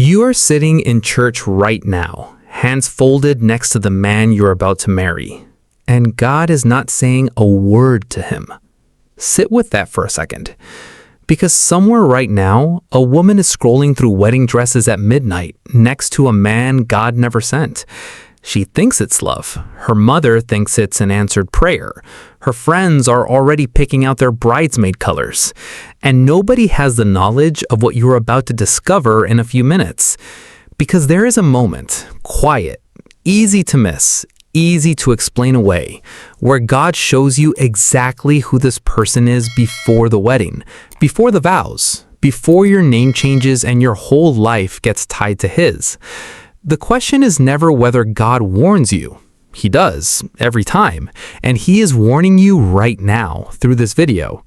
You are sitting in church right now, hands folded next to the man you're about to marry, and God is not saying a word to him. Sit with that for a second, because somewhere right now, a woman is scrolling through wedding dresses at midnight next to a man God never sent. She thinks it's love. Her mother thinks it's an answered prayer. Her friends are already picking out their bridesmaid colors. And nobody has the knowledge of what you're about to discover in a few minutes. Because there is a moment, quiet, easy to miss, easy to explain away, where God shows you exactly who this person is before the wedding, before the vows, before your name changes and your whole life gets tied to His. The question is never whether God warns you. He does, every time, and He is warning you right now through this video.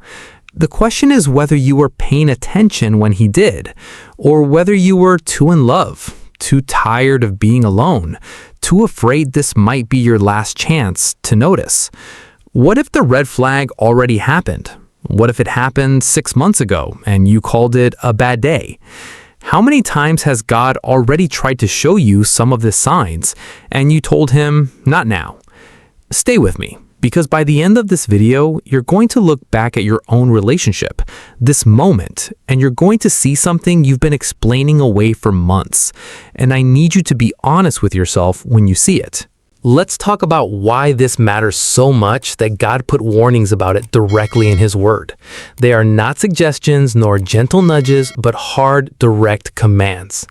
The question is whether you were paying attention when He did, or whether you were too in love, too tired of being alone, too afraid this might be your last chance to notice. What if the red flag already happened? What if it happened 6 months ago and you called it a bad day? How many times has God already tried to show you some of the signs and you told Him, not now? Stay with me, because by the end of this video, you're going to look back at your own relationship, this moment, and you're going to see something you've been explaining away for months. And I need you to be honest with yourself when you see it. Let's talk about why this matters so much that God put warnings about it directly in His Word. They are not suggestions nor gentle nudges, but hard, direct commands.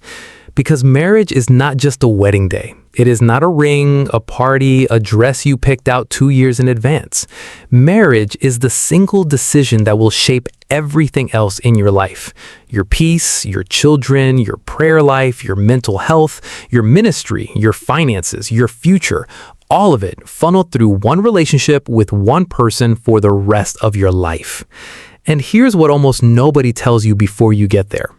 Because marriage is not just a wedding day. It is not a ring, a party, a dress you picked out 2 years in advance. Marriage is the single decision that will shape everything else in your life. Your peace, your children, your prayer life, your mental health, your ministry, your finances, your future, all of it funneled through one relationship with one person for the rest of your life. And here's what almost nobody tells you before you get there.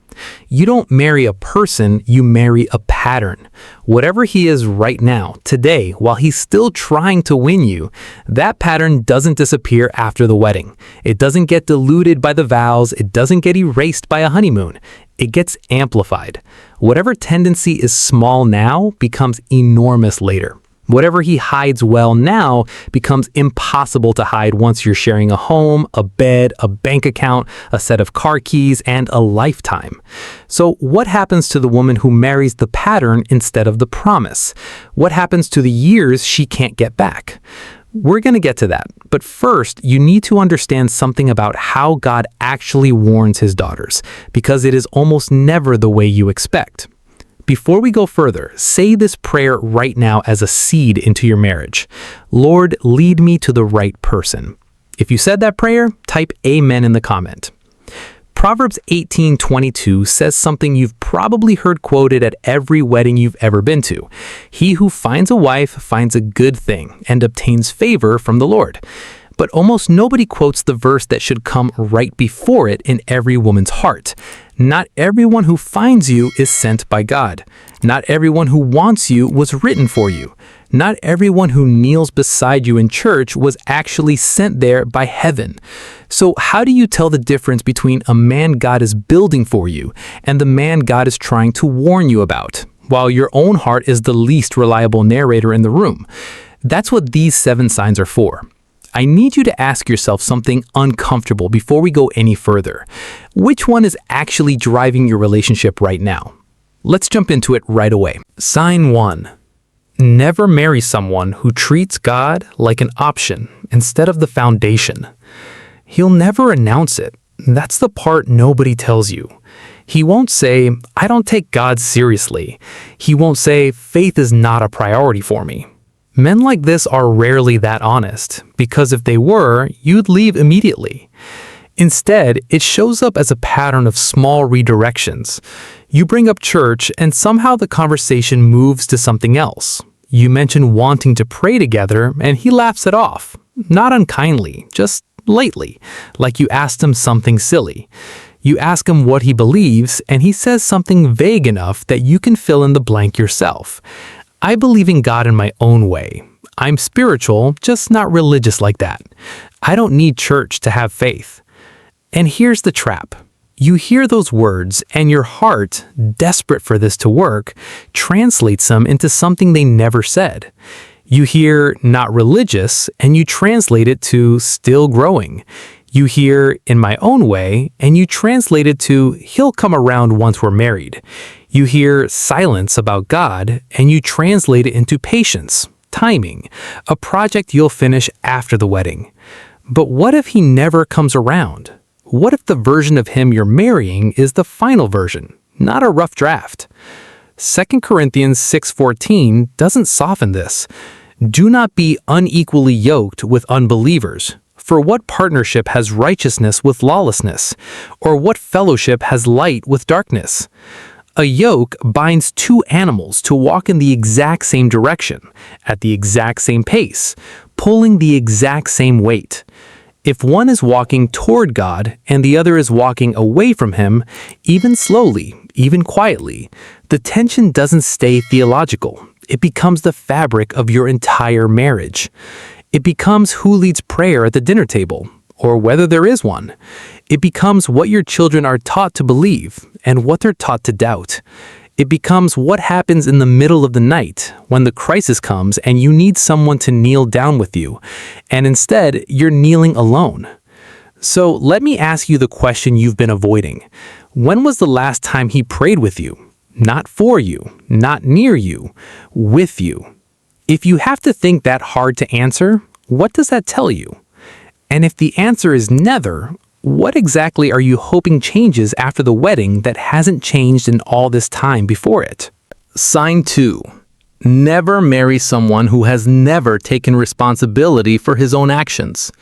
You don't marry a person, you marry a pattern. Whatever he is right now, today, while he's still trying to win you, that pattern doesn't disappear after the wedding. It doesn't get diluted by the vows. It doesn't get erased by a honeymoon. It gets amplified. Whatever tendency is small now becomes enormous later. Whatever he hides well now becomes impossible to hide once you're sharing a home, a bed, a bank account, a set of car keys, and a lifetime. So what happens to the woman who marries the pattern instead of the promise? What happens to the years she can't get back? We're going to get to that, but first, you need to understand something about how God actually warns His daughters, because it is almost never the way you expect. Before we go further, say this prayer right now as a seed into your marriage. Lord, lead me to the right person. If you said that prayer, type Amen in the comment. Proverbs 18:22 says something you've probably heard quoted at every wedding you've ever been to. He who finds a wife finds a good thing and obtains favor from the Lord. But almost nobody quotes the verse that should come right before it in every woman's heart. Not everyone who finds you is sent by God. Not everyone who wants you was written for you. Not everyone who kneels beside you in church was actually sent there by heaven. So how do you tell the difference between a man God is building for you and the man God is trying to warn you about, while your own heart is the least reliable narrator in the room? That's what these 7 signs are for. I need you to ask yourself something uncomfortable before we go any further. Which one is actually driving your relationship right now? Let's jump into it right away. Sign 1. Never marry someone who treats God like an option instead of the foundation. He'll never announce it. That's the part nobody tells you. He won't say, I don't take God seriously. He won't say, faith is not a priority for me. Men like this are rarely that honest, because if they were, you'd leave immediately. Instead, it shows up as a pattern of small redirections. You bring up church, and somehow the conversation moves to something else. You mention wanting to pray together, and he laughs it off. Not unkindly, just lightly, like you asked him something silly. You ask him what he believes, and he says something vague enough that you can fill in the blank yourself. I believe in God in my own way. I'm spiritual, just not religious like that. I don't need church to have faith. And here's the trap. You hear those words, and your heart, desperate for this to work, translates them into something they never said. You hear "not religious," and you translate it to "still growing." You hear "in my own way," and you translate it to "he'll come around once we're married." You hear "silence about God," and you translate it into patience, timing, a project you'll finish after the wedding. But what if he never comes around? What if the version of him you're marrying is the final version, not a rough draft? 2 Corinthians 6:14 doesn't soften this. Do not be unequally yoked with unbelievers. For what partnership has righteousness with lawlessness? Or what fellowship has light with darkness? A yoke binds two animals to walk in the exact same direction, at the exact same pace, pulling the exact same weight. If one is walking toward God and the other is walking away from Him, even slowly, even quietly, the tension doesn't stay theological. It becomes the fabric of your entire marriage. It becomes who leads prayer at the dinner table, or whether there is one. It becomes what your children are taught to believe and what they're taught to doubt. It becomes what happens in the middle of the night when the crisis comes and you need someone to kneel down with you, and instead you're kneeling alone. So let me ask you the question you've been avoiding. When was the last time he prayed with you? Not for you, not near you, with you. If you have to think that hard to answer, what does that tell you? And if the answer is never, what exactly are you hoping changes after the wedding that hasn't changed in all this time before it? Sign 2. Never marry someone who has never taken responsibility for his own actions.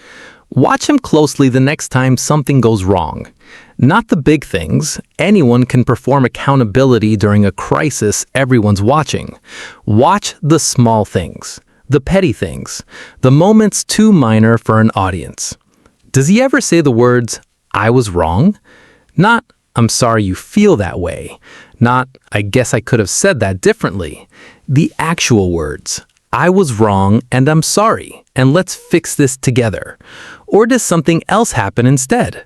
Watch him closely the next time something goes wrong. Not the big things. Anyone can perform accountability during a crisis everyone's watching. Watch the small things, the petty things, the moments too minor for an audience. Does he ever say the words, "I was wrong"? Not, "I'm sorry you feel that way." Not, "I guess I could have said that differently." The actual words, "I was wrong and I'm sorry, and let's fix this together." Or does something else happen instead?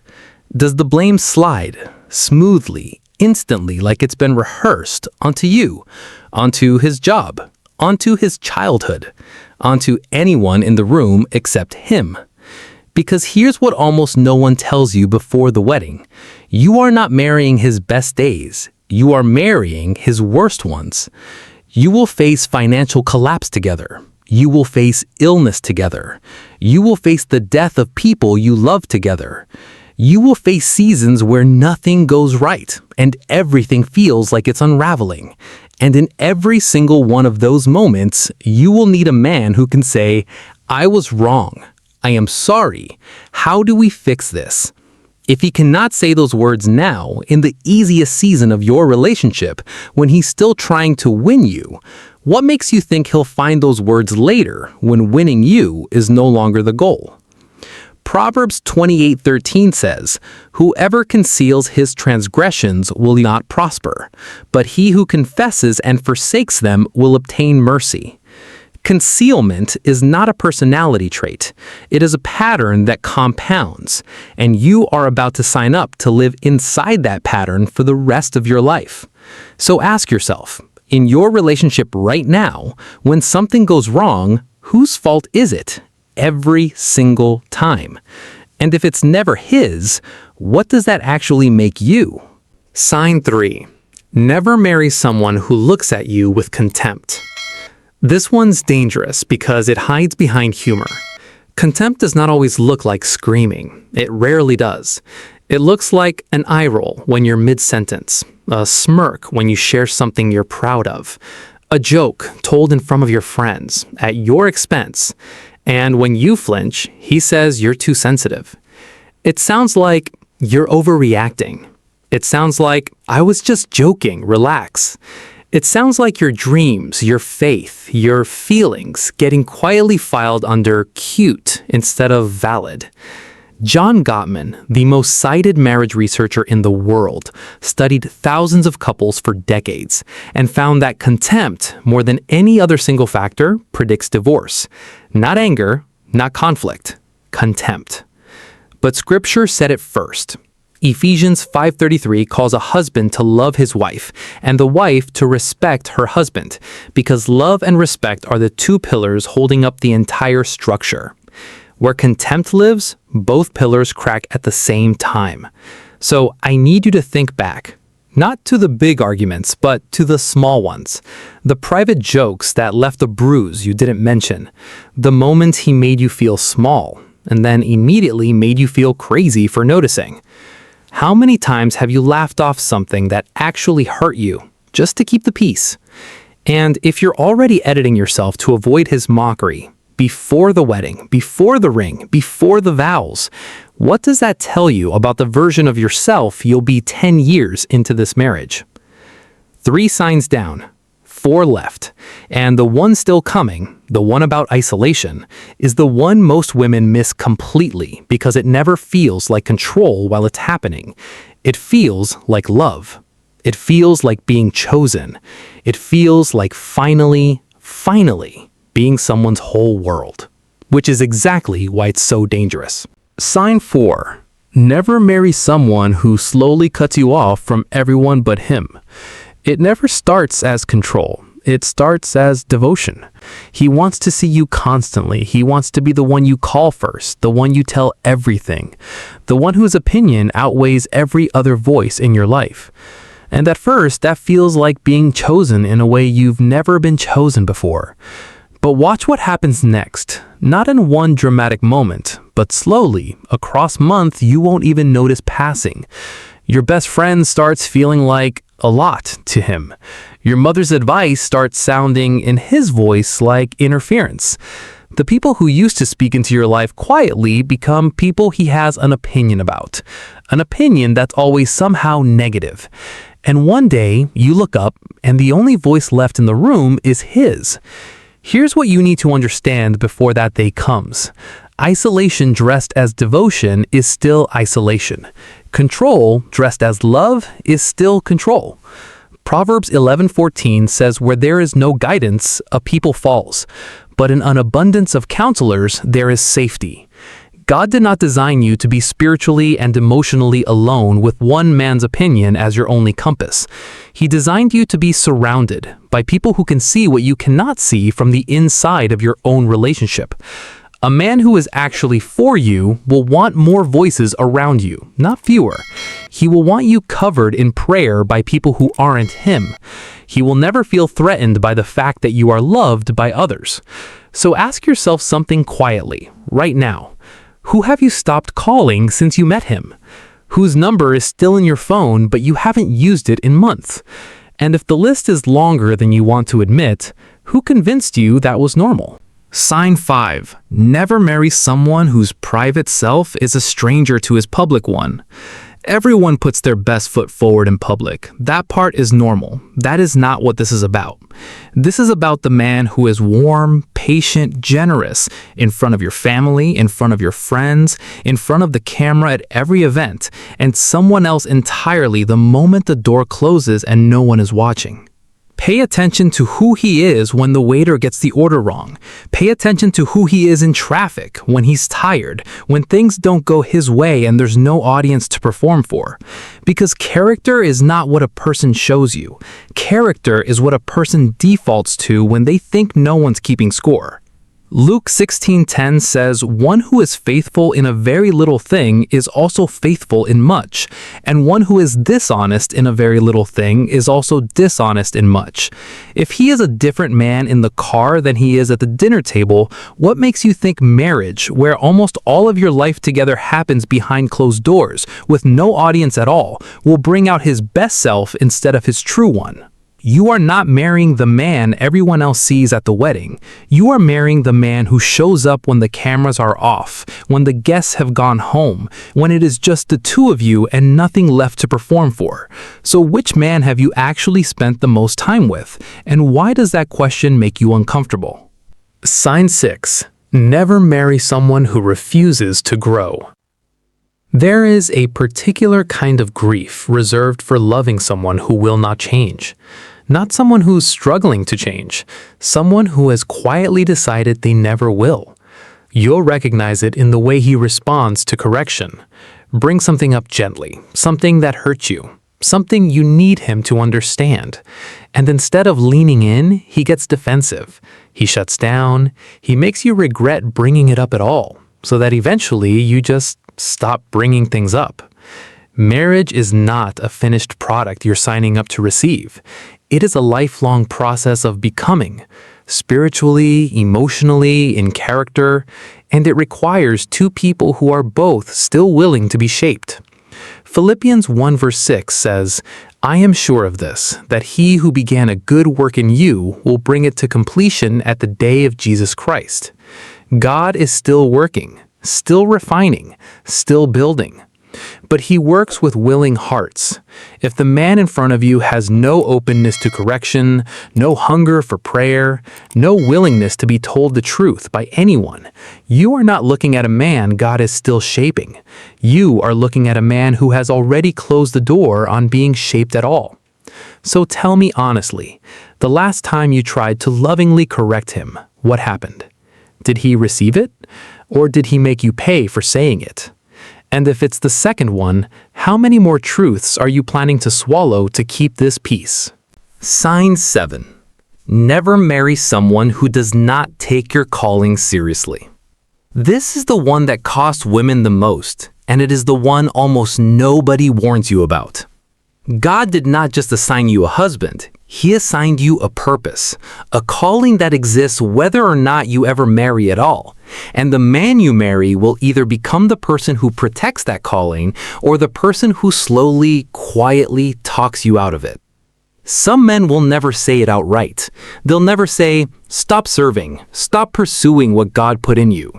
Does the blame slide smoothly, instantly, like it's been rehearsed onto you, onto his job, onto his childhood, onto anyone in the room except him? Because here's what almost no one tells you before the wedding. You are not marrying his best days. You are marrying his worst ones. You will face financial collapse together. You will face illness together. You will face the death of people you love together. You will face seasons where nothing goes right and everything feels like it's unraveling. And in every single one of those moments, you will need a man who can say, "I was wrong. I am sorry. How do we fix this?" If he cannot say those words now, in the easiest season of your relationship, when he's still trying to win you, what makes you think he'll find those words later, when winning you is no longer the goal? Proverbs 28:13 says, "Whoever conceals his transgressions will not prosper, but he who confesses and forsakes them will obtain mercy." Concealment is not a personality trait. It is a pattern that compounds, and you are about to sign up to live inside that pattern for the rest of your life. So ask yourself, in your relationship right now, when something goes wrong, whose fault is it? Every single time. And if it's never his, what does that actually make you? Sign 3. Never marry someone who looks at you with contempt. This one's dangerous because it hides behind humor. Contempt does not always look like screaming. It rarely does. It looks like an eye roll when you're mid-sentence, a smirk when you share something you're proud of, a joke told in front of your friends, at your expense, and when you flinch, he says you're too sensitive. It sounds like you're overreacting. It sounds like, "I was just joking, relax." It sounds like your dreams, your faith, your feelings getting quietly filed under cute instead of valid. John Gottman, the most cited marriage researcher in the world, studied thousands of couples for decades and found that contempt, more than any other single factor, predicts divorce. Not anger, not conflict, contempt. But Scripture said it first. Ephesians 5:33 calls a husband to love his wife, and the wife to respect her husband, because love and respect are the two pillars holding up the entire structure. Where contempt lives, both pillars crack at the same time. So I need you to think back. Not to the big arguments, but to the small ones. The private jokes that left a bruise you didn't mention. The moments he made you feel small, and then immediately made you feel crazy for noticing. How many times have you laughed off something that actually hurt you, just to keep the peace? And if you're already editing yourself to avoid his mockery, before the wedding, before the ring, before the vows, what does that tell you about the version of yourself you'll be 10 years into this marriage? 3 signs down, 4 left, and the one still coming, the one about isolation, is the one most women miss completely because it never feels like control while it's happening. It feels like love. It feels like being chosen. It feels like finally being someone's whole world, which is exactly why it's so dangerous. Sign 4. Never marry someone who slowly cuts you off from everyone but him. It never starts as control. It starts as devotion. He wants to see you constantly. He wants to be the one you call first, the one you tell everything, the one whose opinion outweighs every other voice in your life. And at first, that feels like being chosen in a way you've never been chosen before. But watch what happens next. Not in one dramatic moment, but slowly, across months you won't even notice passing. Your best friend starts feeling like a lot to him. Your mother's advice starts sounding in his voice like interference. The people who used to speak into your life quietly become people he has an opinion about. An opinion that's always somehow negative. And one day, you look up, and the only voice left in the room is his. Here's what you need to understand before that day comes. Isolation dressed as devotion is still isolation. Control dressed as love is still control. Proverbs 11:14 says, "Where there is no guidance, a people falls, but in an abundance of counselors there is safety." God did not design you to be spiritually and emotionally alone with one man's opinion as your only compass. He designed you to be surrounded by people who can see what you cannot see from the inside of your own relationship. A man who is actually for you will want more voices around you, not fewer. He will want you covered in prayer by people who aren't him. He will never feel threatened by the fact that you are loved by others. So ask yourself something quietly, right now. Who have you stopped calling since you met him? Whose number is still in your phone but you haven't used it in months? And if the list is longer than you want to admit, who convinced you that was normal? Sign 5. Never marry someone whose private self is a stranger to his public one. Everyone puts their best foot forward in public. That part is normal. That is not what this is about. This is about the man who is warm, patient, generous in front of your family, in front of your friends, in front of the camera at every event, and someone else entirely the moment the door closes and no one is watching. Pay attention to who he is when the waiter gets the order wrong. Pay attention to who he is in traffic, when he's tired, when things don't go his way and there's no audience to perform for. Because character is not what a person shows you. Character is what a person defaults to when they think no one's keeping score. Luke 16:10 says, "One who is faithful in a very little thing is also faithful in much, and one who is dishonest in a very little thing is also dishonest in much." If he is a different man in the car than he is at the dinner table, what makes you think marriage, where almost all of your life together happens behind closed doors, with no audience at all, will bring out his best self instead of his true one? You are not marrying the man everyone else sees at the wedding. You are marrying the man who shows up when the cameras are off, when the guests have gone home, when it is just the two of you and nothing left to perform for. So which man have you actually spent the most time with? And why does that question make you uncomfortable? Sign 6. Never marry someone who refuses to grow. There is a particular kind of grief reserved for loving someone who will not change. Not someone who's struggling to change, someone who has quietly decided they never will. You'll recognize it in the way he responds to correction. Bring something up gently, something that hurts you, something you need him to understand. And instead of leaning in, he gets defensive. He shuts down. He makes you regret bringing it up at all, so that eventually you just stop bringing things up. Marriage is not a finished product you're signing up to receive. It is a lifelong process of becoming, spiritually, emotionally, in character, and it requires two people who are both still willing to be shaped. Philippians 1 verse 6 says, "I am sure of this, that he who began a good work in you will bring it to completion at the day of Jesus Christ." God is still working, still refining, still building. But he works with willing hearts. If the man in front of you has no openness to correction, no hunger for prayer, no willingness to be told the truth by anyone, you are not looking at a man God is still shaping. You are looking at a man who has already closed the door on being shaped at all. So tell me honestly, the last time you tried to lovingly correct him, what happened? Did he receive it? Or did he make you pay for saying it? And if it's the second one, how many more truths are you planning to swallow to keep this peace? Sign 7. Never marry someone who does not take your calling seriously. This is the one that costs women the most, and it is the one almost nobody warns you about. God did not just assign you a husband, he assigned you a purpose, a calling that exists whether or not you ever marry at all. And the man you marry will either become the person who protects that calling or the person who slowly, quietly talks you out of it. Some men will never say it outright. They'll never say, "Stop serving, stop pursuing what God put in you."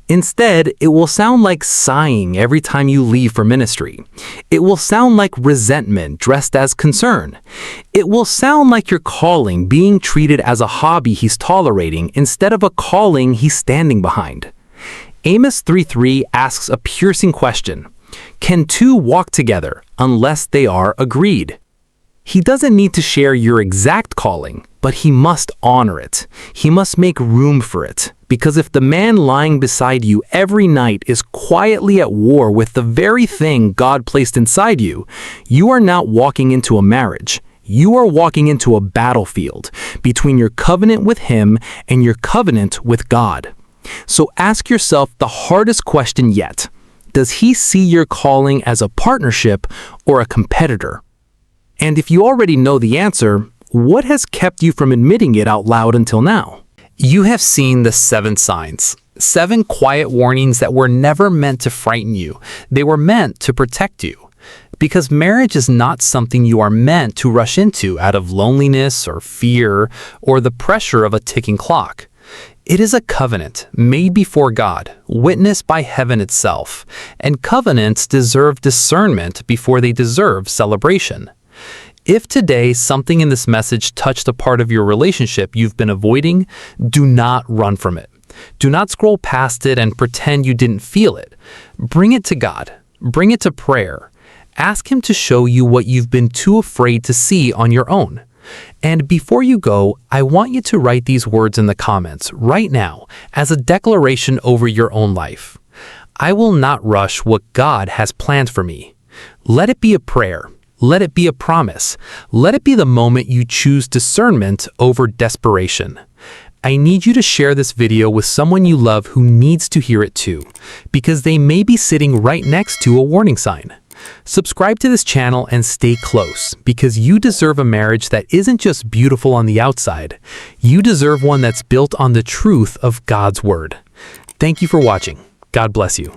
Instead, it will sound like sighing every time you leave for ministry. It will sound like resentment dressed as concern. It will sound like your calling being treated as a hobby he's tolerating instead of a calling he's standing behind. Amos 3:3 asks a piercing question. Can two walk together unless they are agreed? He doesn't need to share your exact calling, but he must honor it. He must make room for it. Because if the man lying beside you every night is quietly at war with the very thing God placed inside you, you are not walking into a marriage. You are walking into a battlefield between your covenant with him and your covenant with God. So ask yourself the hardest question yet. Does he see your calling as a partnership or a competitor? And if you already know the answer, what has kept you from admitting it out loud until now? You have seen the 7 signs, 7 quiet warnings that were never meant to frighten you. They were meant to protect you. Because marriage is not something you are meant to rush into out of loneliness or fear or the pressure of a ticking clock. It is a covenant made before God, witnessed by heaven itself, and covenants deserve discernment before they deserve celebration. If today something in this message touched a part of your relationship you've been avoiding, do not run from it. Do not scroll past it and pretend you didn't feel it. Bring it to God. Bring it to prayer. Ask him to show you what you've been too afraid to see on your own. And before you go, I want you to write these words in the comments right now as a declaration over your own life. I will not rush what God has planned for me. Let it be a prayer. Let it be a promise. Let it be the moment you choose discernment over desperation. I need you to share this video with someone you love who needs to hear it too, because they may be sitting right next to a warning sign. Subscribe to this channel and stay close, because you deserve a marriage that isn't just beautiful on the outside. You deserve one that's built on the truth of God's word. Thank you for watching. God bless you.